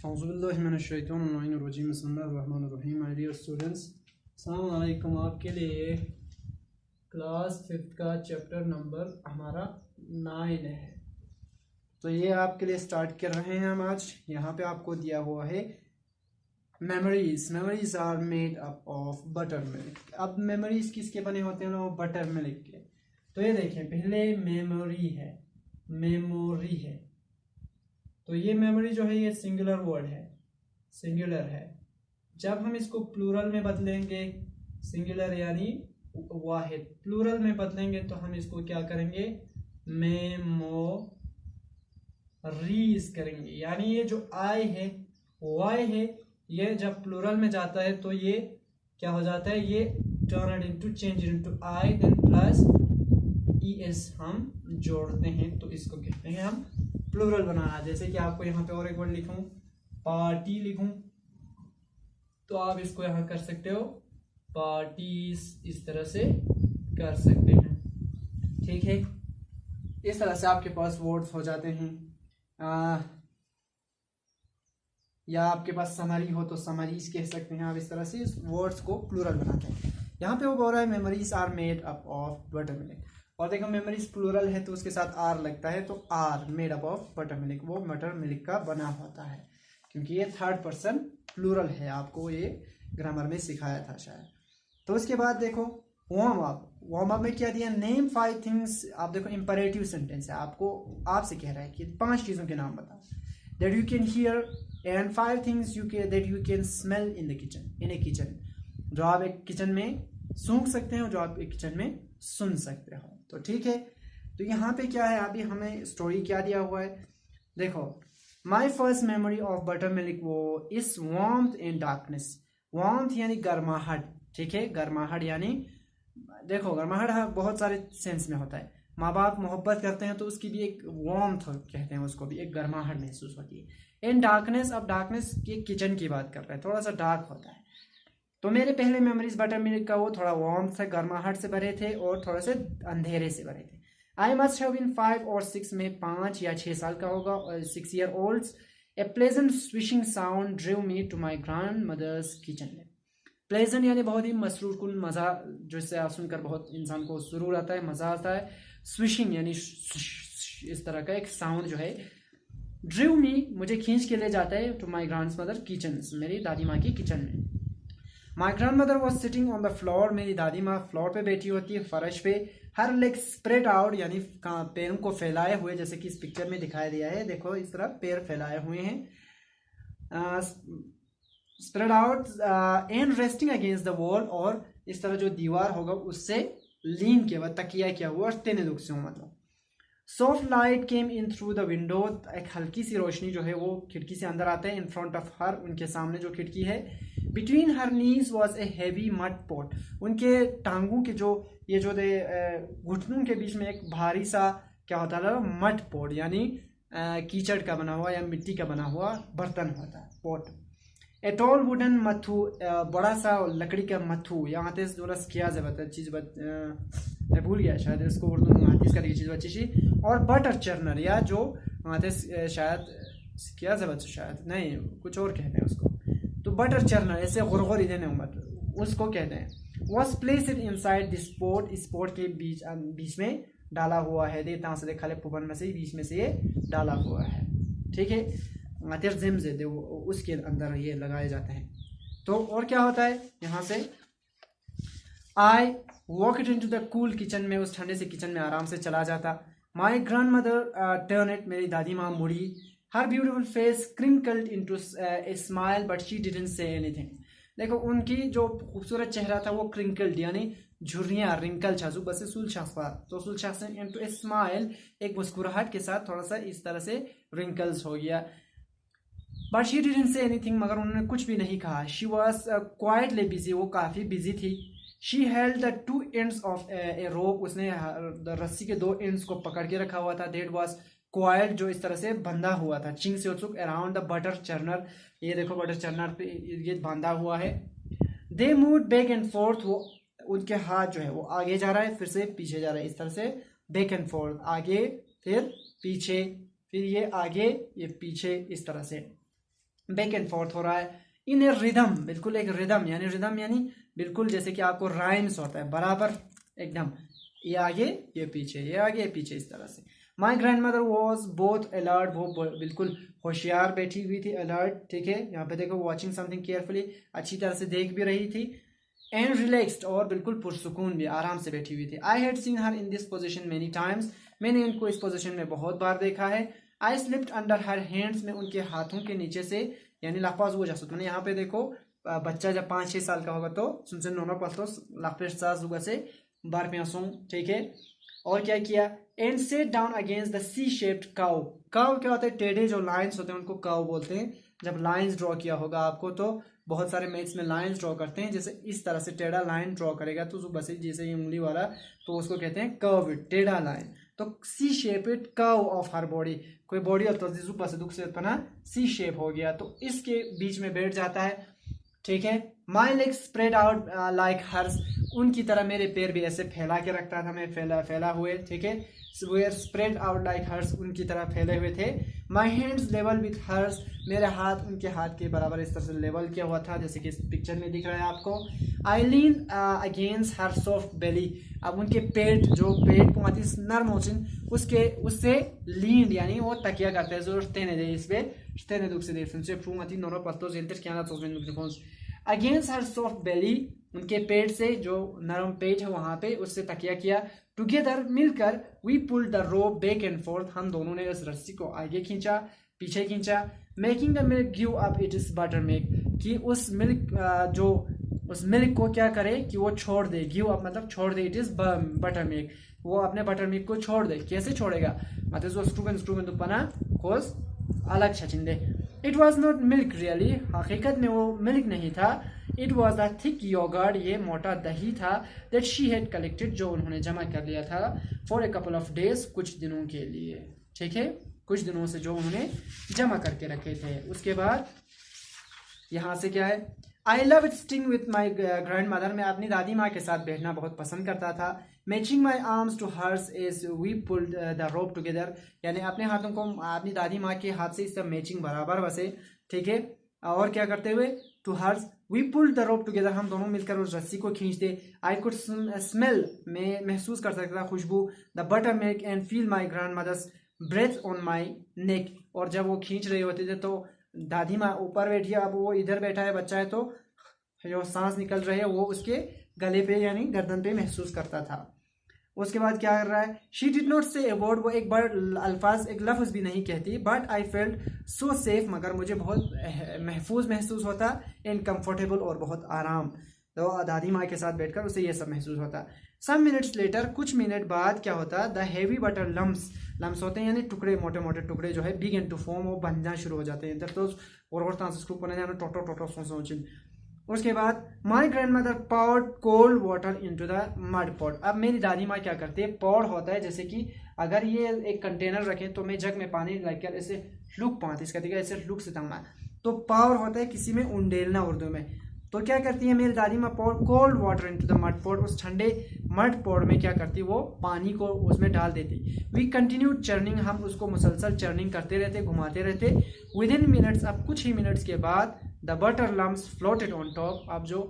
औज़ुबिल्लाहिमिनश्शैतानिर्रजीम बिस्मिल्लाहिर्रहमानिर्रहीम। My dear students, अस्सलाम वालेकुम। आपके लिए क्लास 5 का चैप्टर नंबर हमारा 9 है। तो ये आपके लिए स्टार्ट कर रहे हैं हम आज। यहाँ पे आपको दिया हुआ है memories are made up of butter milk. अब मेमोरीज किसके बने होते हैं? वो बटर मिल्क के। तो ये देखें, पहले मेमोरी है। तो ये मेमोरी जो है ये सिंगुलर वर्ड है, सिंगुलर है। जब हम इसको प्लूरल में बदलेंगे, सिंगुलर यानी वाहिद, प्लूरल में बदलेंगे तो हम इसको क्या करेंगे? मेमोरीज करेंगे। यानी ये जो आई है, वाई है, ये जब प्लूरल में जाता है तो ये क्या हो जाता है? ये turn into change into I, then plus ES हम जोड़ते हैं तो इसको कहते हैं हम प्लूरल बनाना। जैसे कि आपको यहाँ पे और एक वर्ड लिखूं, पार्टी लिखूं, तो आप इसको यहाँ कर सकते हो पार्टीज, इस तरह से कर सकते हैं। ठीक है, इस तरह से आपके पास वर्ड्स हो जाते हैं। या आपके पास समरी हो तो समरीज कह सकते हैं। आप इस तरह से इस वर्ड्स को प्लूरल बनाते हैं। यहाँ पे वो बोल रहा है memories are made up of butter milk. और देखो मेमोरीज प्लूरल है तो उसके साथ आर लगता है, तो are made up of butter milk, वो बटर मिल्क का बना होता है, क्योंकि ये थर्ड पर्सन प्लूरल है। आपको ये ग्रामर में सिखाया था शायद। तो उसके बाद देखो वार्म अप में क्या दिया? Name 5 things. आप देखो इंपरेटिव सेंटेंस है, आपको आपसे कह रहा है कि 5 चीज़ों के नाम बताओ that you can hear and 5 things that you can smell in the kitchen, in A kitchen, जो आप एक किचन में सूंघ सकते हो, जो आप एक किचन में सुन सकते हो। तो ठीक है, तो यहाँ पे क्या है? अभी हमें स्टोरी क्या दिया हुआ है? देखो, my first memory of butter milk वो is warmth in darkness. Warmth यानी गर्माहट, ठीक है, गर्माहट यानी देखो गर्माहट बहुत सारे सेंस में होता है। माँ बाप मोहब्बत करते हैं तो उसकी भी एक वार्मथ कहते हैं, उसको भी एक गर्माहट महसूस होती है। इन डार्कनेस, अब डार्कनेस की किचन की बात कर रहे हैं, थोड़ा सा डार्क होता है। तो मेरे पहले मेमोरीज बटर मिल्क का वो थोड़ा वार्म से, गर्माहट से भरे थे और थोड़े से अंधेरे से भरे थे। आई मस्ट हैव बीन 5 और 6 में 5 या 6 साल का होगा, 6 year old. A pleasant swishing sound drew me to my grandmother's kitchen. Pleasant यानी बहुत ही मसरूर कुन, मज़ा, जिससे सुनकर बहुत इंसान को सुरूर आता है, मज़ा आता है। स्विशिंग यानी इस तरह का एक साउंड जो है। ड्रिव मी मुझे खींच के ले जाता है to my grandmother kitchen, मेरी दादी माँ की किचन में। My grandmother was sitting on the floor, मेरी दादी माँ फ्लोर पे बैठी होती है, फर्श पे। हर लेग स्प्रेड आउट यानी पैरों को फैलाए हुए, जैसे कि इस पिक्चर में दिखाई दिया है। देखो इस तरह पैर फैलाए हुए हैं, spread out and resting against the wall, और इस तरह जो दीवार होगा उससे लीन किया हुआ, तकिया किया हुआ, तेने दुख से मतलब। Soft light came in through the window, एक हल्की सी रोशनी जो है वो खिड़की से अंदर आते हैं। इन फ्रंट ऑफ हर, उनके सामने जो खिड़की है। Between her knees was a heavy mud pot, उनके टांगों के जो ये जो घुटनों के बीच में एक भारी सा क्या होता है? मड पॉट यानी कीचड़ का बना हुआ या मिट्टी का बना हुआ बर्तन होता है, पॉट। ए टॉल वुडन मथु, बड़ा सा लकड़ी का मथु, यहाँ पे थोड़ा किया जाता चीज़ मैं भूल गया शायद इसको उर्दू में आती इसका चीज़ बच्ची सी। और बटर चर्नर, या जो वहाँ शायद किया जाता, शायद नहीं कुछ और कहते हैं उसको। तो बटर चर्नर ऐसे गुरगुर देने उसको कहते हैं। Was placed inside this pot, इस पोट के बीच में डाला हुआ है। देखता से देखा ले पुबन में से बीच में से ये डाला हुआ है, ठीक है। जिम से उसके अंदर ये लगाए जाते हैं। तो और क्या होता है यहाँ से? I walked into the cool kitchen में, उस ठंडे से किचन में आराम से चला जाता। My grandmother turn it, मेरी दादी माँ मुड़ी। Her beautiful face crinkled into a smile but she didn't say anything. देखो उनकी जो खूबसूरत चेहरा था वो क्रिंकल्ड यानी झुर्रियाँ, रिंकल छाजू बस सुल शास्पा, तो सुल शास्पा इनटू ए स्माइल, एक मुस्कुराहट के साथ थोड़ा सा इस तरह से रिंकल्स हो गया। But she didn't say anything, मगर उन्होंने कुछ भी नहीं कहा। शी वॉज क्वाइटली बिजी, वो काफ़ी बिजी थी। She held the 2 ends of a rope, उसने रस्सी के 2 ends को पकड़ के रखा हुआ था। दैट वॉज क्वाइट, जो इस तरह से बंधा हुआ था। चिंग से उत्सुक अराउंड द बटर चर्नर, ये देखो बटर चर्नर पे ये बांधा हुआ है। They move back and fourth, वो उनके हाथ जो है वो आगे जा रहा है, फिर से पीछे जा रहा है, इस तरह से बैक एंड फोर्थ, आगे फिर पीछे, फिर ये आगे ये पीछे, इस तरह से। बैक एंड फोर्थ हो रहा है इन ए रिदम, बिल्कुल एक रिदम यानी बिल्कुल जैसे कि आपको राइम्स होता है बराबर एकदम, ये आगे ये पीछे, ये आगे ये पीछे, इस तरह से। माई grandmother was both alert, वो बिल्कुल होशियार बैठी हुई थी, अलर्ट, ठीक है, यहाँ पे देखो वॉचिंग समथिंग केयरफुली, अच्छी तरह से देख भी रही थी, एंड रिलैक्स्ड, और बिल्कुल पुरसुकून भी, आराम से बैठी हुई थी। I had seen her in this position many times, मैंने इनको इस पोजीशन में बहुत बार देखा है। आई स्लिप्ड अंडर हर हैंड्स, में उनके हाथों के नीचे से, यानी लाफाज वो जासुत मैंने यहाँ पे देखो बच्चा जब 5-6 साल का होगा तो सुनसे नोनो पलतो लाफेस सास होगा से बार प्यासों, ठीक है। और क्या किया, and sat down against the C shaped cow, cow क्या होता है, टेढ़े जो लाइंस होते हैं उनको काउ बोलते हैं। जब लाइंस ड्रॉ किया होगा आपको तो बहुत सारे मैथ्स में लाइंस ड्रॉ करते हैं, जैसे इस तरह से टेढ़ा लाइन ड्रॉ करेगा तो बस जैसे ये उंगली वाला, तो उसको कहते हैं कर्व, टेढ़ा लाइन। तो C shaped curve of her body, कोई बॉडी होता है दुख से बना सी शेप हो गया, तो इसके बीच में बैठ जाता है, ठीक है। My legs spread out like hers, उनकी तरह मेरे पैर भी ऐसे फैला के रखता था मैं, फैला हुए, ठीक है। Were spread out like hers, उनकी तरह फैले हुए थे। My hands level with hers, मेरे हाथ उनके हाथ के बराबर इस तरह से लेवल किया हुआ था, जैसे कि इस पिक्चर में दिख रहा है आपको। आई लीन अगेंस्ट हर सॉफ्ट बेली, अब उनके पेट जो पेट पहुंचती नर्म होचिन उससे लीन यानी वो तकिया करते हैं जो तेने दे इस पे तेने दुख से दे से पहुंचती नोरो पस्तो जेंटर क्या ना तो पहुंच अगेंस्ट हर सॉफ्ट बेली, उनके पेट से जो नरम पेट है वहां पे उससे तकिया किया। टुगेदर मिलकर we pull the rope back and forth, हम दोनों ने उस रस्सी को आगे खींचा पीछे खींचा। Making the milk give up it is butter milk, कि उस मिल्क को क्या करे कि वो छोड़ दे, गिव अप मतलब छोड़ दे, इट इज बटर मिल्क, वो अपने बटर मिल्क को छोड़ दे। कैसे छोड़ेगा, मतलब जो स्ट्रूबन दुपना कोस अलग छचिंदे। It was not milk really, हकीकत में वो मिल्क नहीं था। It was the thick yogurt, ये मोटा दही था। दैट शी हैड कलेक्टेड, जो उन्होंने जमा कर लिया था। For a couple of days, कुछ दिनों के लिए, ठीक है, कुछ दिनों से जो उन्होंने जमा करके रखे थे। उसके बाद यहाँ से क्या है, I love it sting with my grand mother, मैं अपनी दादी माँ के साथ बैठना बहुत पसंद करता था। Matching my arms to hers is we pulled the rope together, यानी अपने हाथों को अपनी दादी माँ के हाथ से इस तरह मैचिंग बराबर बसे, ठीक है। और क्या करते हुए, to hers we pulled the rope together, हम दोनों मिलकर उस रस्सी को खींचते। आई कुड स्मेल, मैं महसूस कर सकता था खुशबू, the buttermilk and feel my grandmother's breath on my neck, और जब वो खींच रहे होते थे तो दादी माँ ऊपर बैठी है, अब वो इधर बैठा है बच्चा है, तो जो सांस निकल रहे है वो उसके गले पे यानी गर्दन पे महसूस करता था। उसके बाद क्या कर रहा है, शी डिड नॉट से अ वर्ड, वो एक बार अल्फाज एक लफ्ज भी नहीं कहती। But I felt so safe, मगर मुझे बहुत महफूज महसूस होता, एंड कंफर्टेबल, और बहुत आराम, तो दादी माँ के साथ बैठकर उसे ये सब महसूस होता। सम मिनट्स लेटर, कुछ मिनट बाद क्या होता, द हैवी बटर लम्स होते हैं यानी टुकड़े, मोटे मोटे टुकड़े जो है बिगिन टू फॉर्म, वो बनना शुरू हो जाते हैं। तो टोटो उसके बाद my grand mother pot cold water into the mud pot, अब मेरी दादी माँ क्या करती है, पॉट होता है जैसे कि अगर ये एक कंटेनर रखें तो मैं जग में पानी लेकर ऐसे लुक पाती, इसका देखिए ऐसे लुक से तंगना, तो पावर होता है किसी में उंडेलना उर्दू में। तो क्या करती है मेरी दादी माँ, pot cold water into the mud pot, उस ठंडे मड पॉट में क्या करती, वो पानी को उसमें डाल देती। वी कंटिन्यूड चर्निंग, हम उसको मुसलसल चर्निंग करते रहते, घुमाते रहते। विद इन मिनट्स, अब कुछ ही मिनट्स के बाद, the butter lumps floated on top, अब जो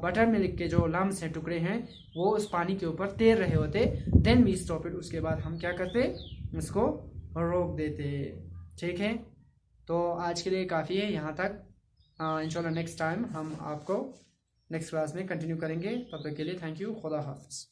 बटर मिल्क के जो लम्स हैं, टुकड़े हैं, वो उस पानी के ऊपर तैर रहे होते। देन वी स्टॉप इट, उसके बाद हम क्या करते, उसको रोक देते, ठीक है। तो आज के लिए काफ़ी है यहाँ तक, इंशाल्लाह नेक्स्ट टाइम हम आपको नेक्स्ट क्लास में कंटिन्यू करेंगे। तब तक के लिए थैंक यू, खुदा हाफिज़।